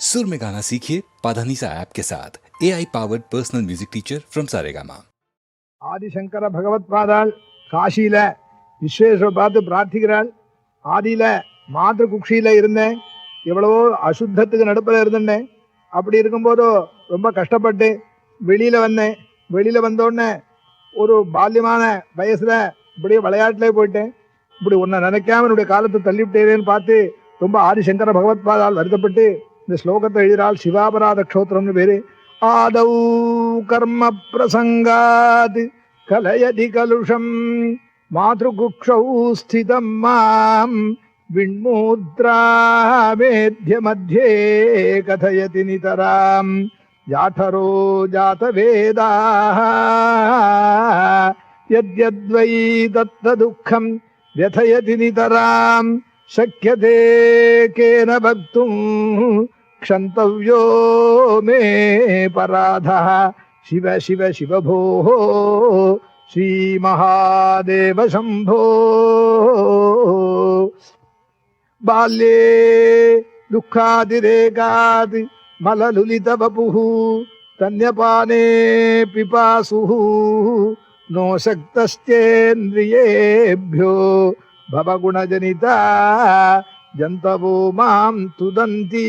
सुर में गाना सीखिए पाधानीसा ऐप के साथ AI powered personal music teacher from Saregama. Adishankara பகவத்பாதாள் காசியில விஸ்வேஸ்வர பார்த்து பிரார்த்திக்கிறாள். ஆதியில மாத்திரு குக்ஷியில இருந்தேன், எவ்வளவோ அசுத்தத்துக்கு நடுப்பில் இருந்தேன். அப்படி இருக்கும்போதோ ரொம்ப கஷ்டப்பட்டு வெளியில வந்தேன். வெளியில வந்தோடனே ஒரு பால்யமான வயசுல இப்படியே விளையாட்டுல போயிட்டேன். இப்படி உன்னை நினைக்காம என்னுடைய காலத்தை தள்ளிவிட்டேன்னு பார்த்து ரொம்ப ஆதிசங்கர பகவத்பாதாள் வருத்தப்பட்டு இந்த ஸ்லோகத்தை எழுதினாள். சிவாபராத க்ஷோத்திரம்னு பேரு. ஆதௌ கர்ம பிரசங்காத் கலயதி கலுஷம் மாத்ருகுக்ஷௌ ஸ்திதம் மாம் விண்மூத்ராமேத்ய மத்யே கதயதி நிதராம் ஜாఠரோ ஜாதவேதாः யத்யத்வை தத்ததுக்கம் व्यथयति नितरां शक्यते केन भक्तुं क्षन्तव्यो मे पराधः शिव शिव शिव भोः श्रीमहादेव शम्भो। बाल्ये दुःखातिरेकात् मललुलितवपुः तन्यपाने पिपासुः नो शक्तश्चेन्द्रियेभ्यो भवगुणजनिता जन्तवो मां तुदन्ति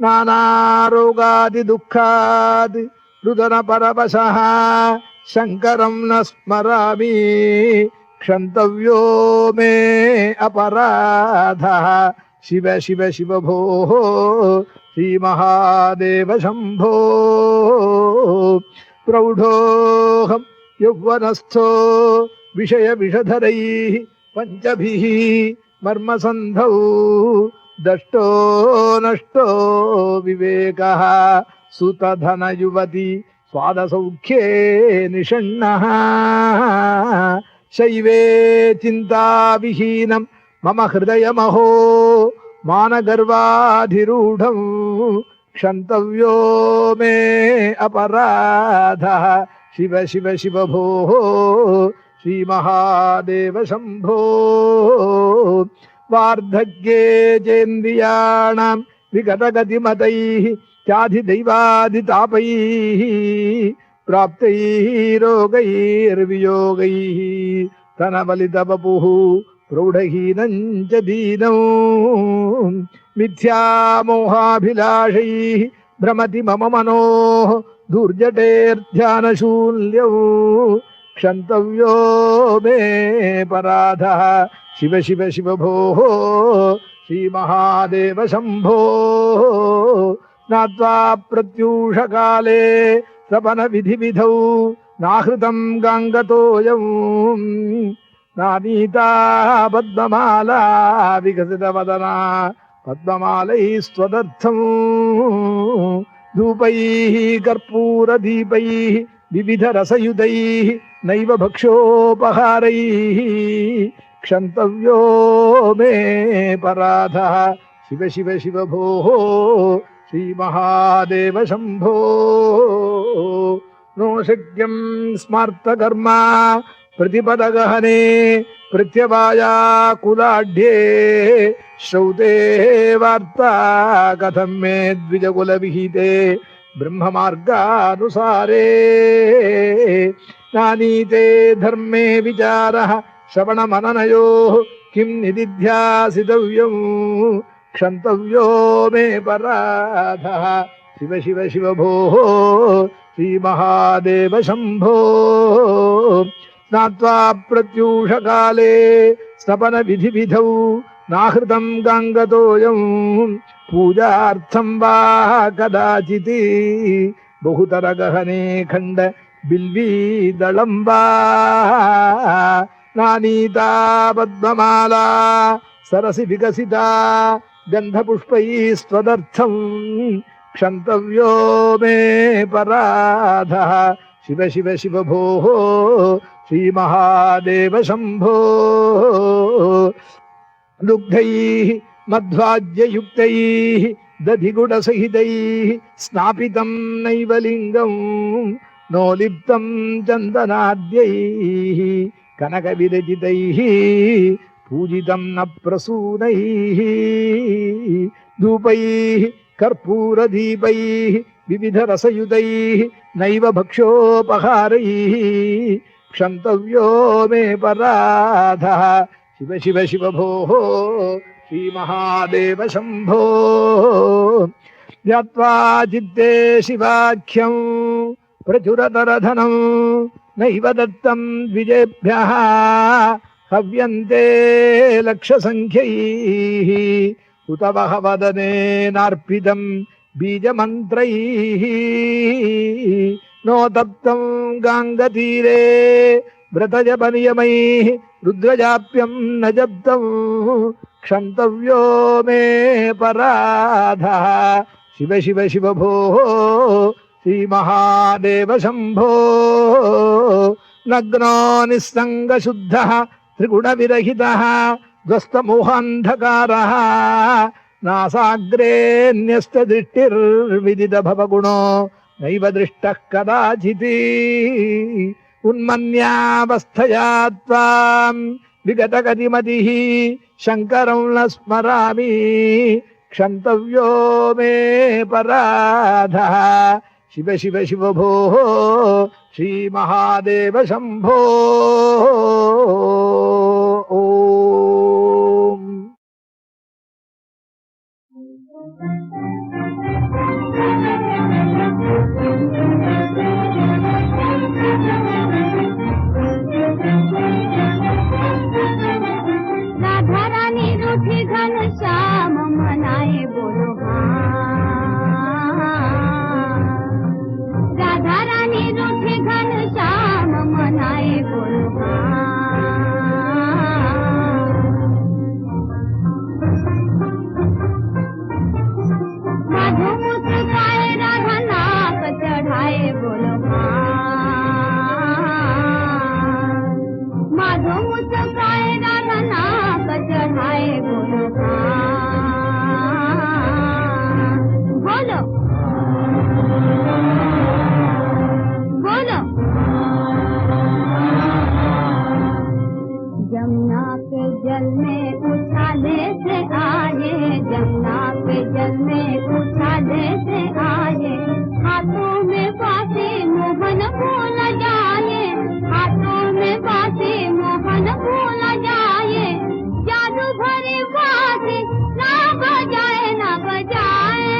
नानारोगादिदुःखाद् रुदनपरवशः शङ्करं न स्मरामि क्षन्तव्यो मे अपराधः शिव शिव शिव भोः श्रीमहादेव शम्भो। प्रौढोऽहं यौवनस्थो विषय विषधरैः पञ्चभिः मर्मसन्धौ दष्टो नष्टो विवेकः सुतधनयुवती स्वादसौख्ये निषण्णः शैवे चिन्ताविहीनं मम हृदयमहो मानगर्वाधिरूढम् क्षन्तव्यो मे अपराधः शिव शिव शिव भोः श्रीमहादेव शम्भो। वार्धक्ये चेन्द्रियाणां विगतगतिमतैः चाधिदैवादितापैः प्राप्तैः रोगैर्वियोगैः तनबलितवपुः प्रौढहीनं च दीनौ मिथ्यामोहाभिलाषैः भ्रमति मम मनोः दुर्जटेर्ध्यानशूल्यौ क्षन्तव्यो मे पराधः शिव शिव शिव भोः श्रीमहादेव शम्भो। नात्वा प्रत्यूषकाले सपनविधिविधौ नाहृतं गाङ्गतोऽयं नानीता पद्ममाला विकसितवदना पद्ममालैस्त्वदर्थं धूपैः कर्पूरदीपैः विविधरसयुतैः नैव भक्षोपहारैः क्षन्तव्यो मे पराधः शिव शिव शिव भोः श्रीमहादेव शम्भो। नो शक्यं स्मार्तकर्मा प्रतिपदगहने प्रत्यवायाकुलाढ्ये श्रौते वार्ता कथं मे द्विजकुलविहिते ब्रह्ममार्गानुसारे नानीते धर्मे विचारः श्रवणमननयोः किं निदिध्यासितव्यं क्षन्तव्यो मे पराधः शिव शिव शिव भोः श्रीमहादेव शम्भो। स्नात्वा प्रत्यूषकाले स्नपनविधिविधौ नाहृतं गाङ्गतोऽयं पूजार्थं वा कदाचित् बहुतरगहने खण्ड बिल्वीदलं वा नानीता पद्ममाला सरसि विकसिता गन्धपुष्पैस्त्वदर्थं क्षन्तव्यो मे पराधः शिव शिव शिव भोः श्रीमहादेव शम्भो। दुग्धैः मध्वाज्ययुक्तैः दधिगुडसहितैः स्नापितं नैव लिङ्गं नोलिप्तं चन्दनाद्यैः कनकविरचितैः पूजितं न प्रसूनैः धूपैः कर्पूरदीपैः विविधरसयुतैः नैव भक्ष्योपहारैः क्षन्तव्यो मे पराधः शिव शिव शिव भोः श्रीमहादेव शम्भो ध्यात्वा चित्ते शिवाख्यं प्रचुरतरधनं नैव दत्तं द्विजेभ्यः हव्यन्ते लक्षसङ्ख्यैः उत वः वदनेनार्पितं बीजमन्त्रैः नो तप्तं गाङ्गतीरे व्रतजपनियमैः रुद्रजाप्यं न जप्तं क्षन्तव्यो मे पराधः शिव शिव शिव भोः श्रीमहादेव शम्भो नग्नो निस्सङ्गशुद्धः त्रिगुणविरहितः ध्वस्तमोहान्धकारः नासाग्रेऽन्यस्तदृष्टिर्विदितभवगुणो नैव दृष्टः कदाचित् उन्मन्यावस्थया त्वां विगतगतिमतिः शङ्करं न स्मरामि क्षन्तव्यो मे पराधः शिव शिव शिव भोः श्रीमहादेव शम्भो ॐ राधा रानी रूठी घनश्याम मनाए बोलो राधा रानी रूठी घनश्याम मनाए बोलो माधो मूत्र खाए राधा नाक चढ़ाए बोलो माधो मूत्र खाए राधा नाक चढ़ाए बोलो बोलो बोलो जमुना के जल में उछाले से आए जमुना के जल में उछाले से आए हाथों में बासे मोहन भूल जाए हाथों में बासे मोहन भूल जाए जादू भरी बासे ना बजाए ना बजाए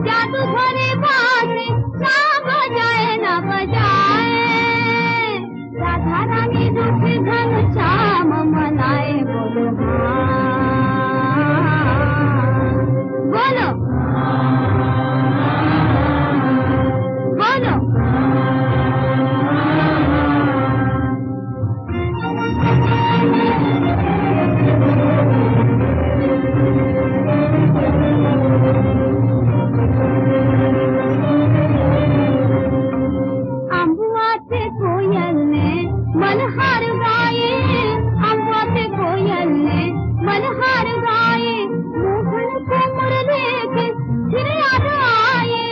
जादू भरी बासे ना बजाए ना बजाए राधा रानी रूठी घनश्याम मनाए बोलो बोलो बोलो अम्बुआ से कोयल ने मनहार गाए अम्बुआ से कोयल ने मनहार गाए मोहन को मुरली के फिर याद आए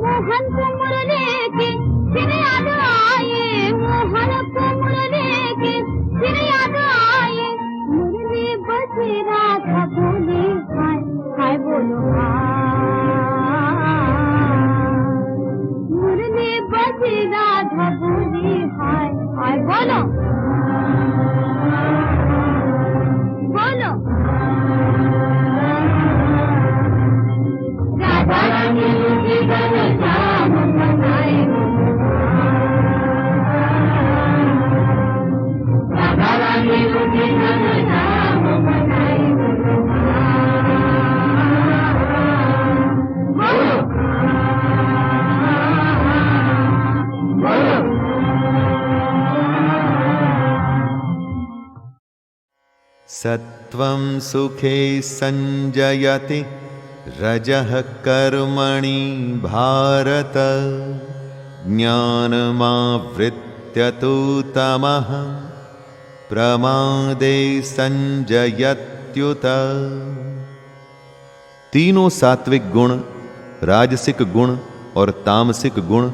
मोहन को मुरली के फिर याद आए मोहन को मुरली के फिर याद आए मुरली बजे राधा बोले हाय हाय बोलो मुरली बजे राधा बोले हाय हाय बोलो बोलो राधा रानी रूठी घनश्याम मनाए राधा रानी रूठी घनश्याम मनाए बोलो बोलो सत्वं सुखे संजयति रजः कर्मणि भारत ज्ञानमावृत्य तु तमः प्रमादे संजयत्युत। तीनों सात्विक गुण, राजसिक गुण और तामसिक गुण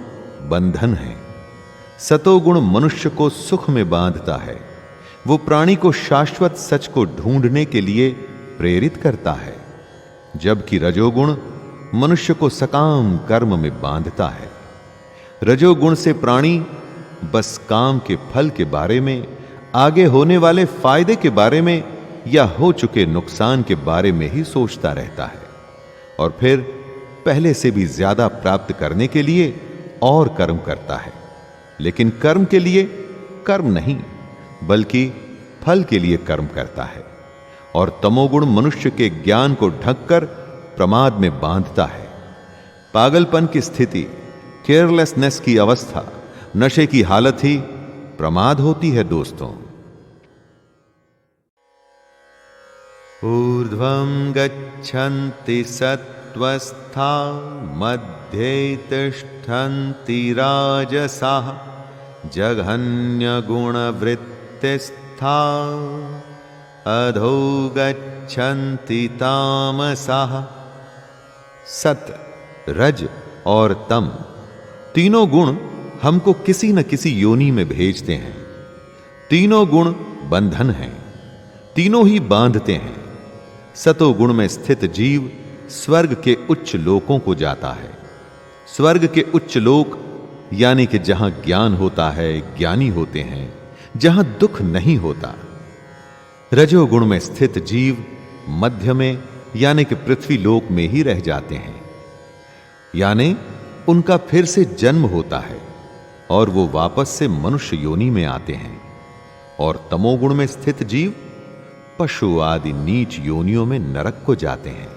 बंधन हैं। सतोगुण मनुष्य को सुख में बांधता है। वो प्राणी को शाश्वत सच को ढूंढने के लिए प्रेरित करता है, जबकि रजोगुण मनुष्य को सकाम कर्म में बांधता है। रजोगुण से प्राणी बस काम के फल के बारे में, आगे होने वाले फायदे के बारे में या हो चुके नुकसान के बारे में ही सोचता रहता है, और फिर पहले से भी ज्यादा प्राप्त करने के लिए और कर्म करता है। लेकिन कर्म के लिए कर्म नहीं, बल्कि फल के लिए कर्म करता है। और तमोगुण मनुष्य के ज्ञान को ढककर प्रमाद में बांधता है। पागलपन की स्थिति, केयरलेसनेस की अवस्था, नशे की हालत ही प्रमाद होती है दोस्तों। ऊर्ध्वं गच्छन्ति सत्त्वस्था मध्ये तिष्ठन्ति राजसाः जघन्यगुणवृत्तिस्था अधो गच्छन्ति तामसाः। सत, रज और तम तीनों गुण हमको किसी न किसी योनि में भेजते हैं। तीनों गुण बंधन हैं, तीनों ही बांधते हैं। सतोगुण में स्थित जीव स्वर्ग के उच्च लोकों को जाता है। स्वर्ग के उच्च लोक यानी कि जहां ज्ञान होता है, ज्ञानी होते हैं, जहां दुख नहीं होता। रजोगुण में स्थित जीव मध्य में यानी कि पृथ्वी लोक में ही रह जाते हैं, यानी उनका फिर से जन्म होता है और वो वापस से मनुष्य योनि में आते हैं। और तमोगुण में स्थित जीव पशु आदि नीच योनियों में नरक को जाते हैं।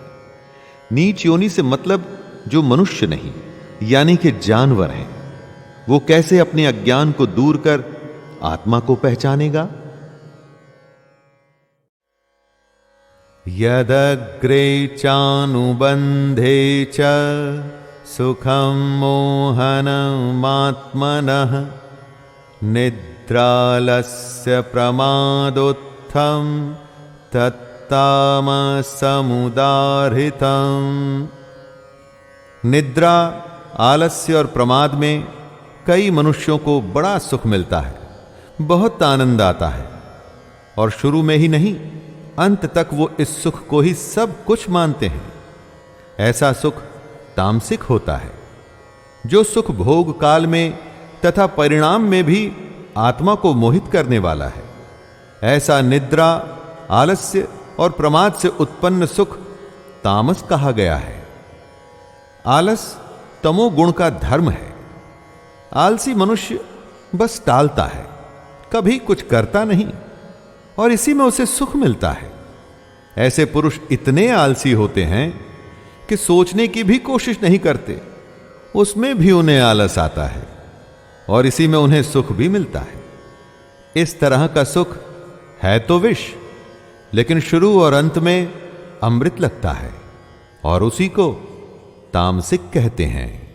नीच योनि से मतलब जो मनुष्य नहीं यानी कि जानवर हैं। वो कैसे अपने अज्ञान को दूर कर आत्मा को पहचानेगा? यदग्रे चानुबंधे च सुखं मोहनमात्मनः निद्रालस्य प्रमादोत्थं तत्तामसमुदाहृतम्। निद्रा, आलस्य और प्रमाद में कई मनुष्यों को बड़ा सुख मिलता है, बहुत आनंद आता है, और शुरू में ही नहीं अंत तक वो इस सुख को ही सब कुछ मानते हैं। ऐसा सुख तामसिक होता है। जो सुख भोग काल में तथा परिणाम में भी आत्मा को मोहित करने वाला है, ऐसा निद्रा, आलस्य और प्रमाद से उत्पन्न सुख तामस कहा गया है। आलस तमोगुण का धर्म है। आलसी मनुष्य बस टालता है, कभी कुछ करता नहीं, और इसी में उसे सुख मिलता है। ऐसे पुरुष इतने आलसी होते हैं कि सोचने की भी कोशिश नहीं करते, उसमें भी उन्हें आलस आता है, और इसी में उन्हें सुख भी मिलता है। इस तरह का सुख है तो विष, लेकिन शुरू और अंत में अमृत लगता है, और उसी को तामसिक कहते हैं।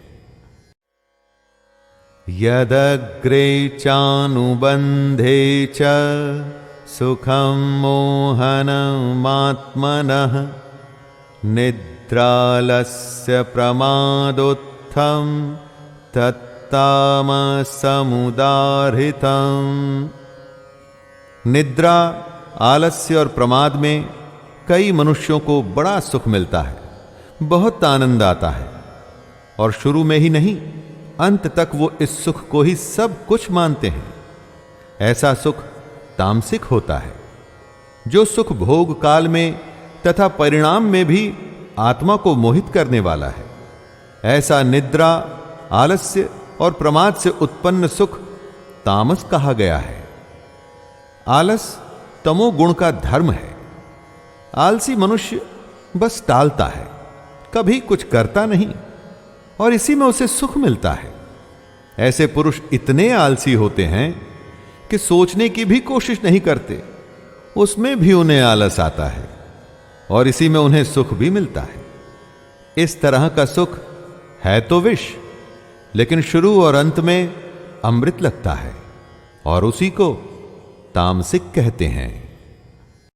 यदग्रे चानुबंधे च सुखं मोहनमात्मनः निद्रालस्य प्रमादोत्थं तत्तामसमुदाहृतम्। निद्रा, आलस्य और प्रमाद में कई मनुष्यों को बड़ा सुख मिलता है, बहुत आनंद आता है, और शुरू में ही नहीं अंत तक वो इस सुख को ही सब कुछ मानते हैं। ऐसा सुख तामसिक होता है। जो सुख भोग काल में तथा परिणाम में भी आत्मा को मोहित करने वाला है, ऐसा निद्रा, आलस्य और प्रमाद से उत्पन्न सुख तामस कहा गया है। आलस तमोगुण का धर्म है। आलसी मनुष्य बस टालता है, कभी कुछ करता नहीं, और इसी में उसे सुख मिलता है। ऐसे पुरुष इतने आलसी होते हैं कि सोचने की भी कोशिश नहीं करते, उसमें भी उन्हें आलस आता है, और इसी में उन्हें सुख भी मिलता है। इस तरह का सुख है तो विष, लेकिन शुरू और अंत में अमृत लगता है, और उसी को तामसिक कहते हैं।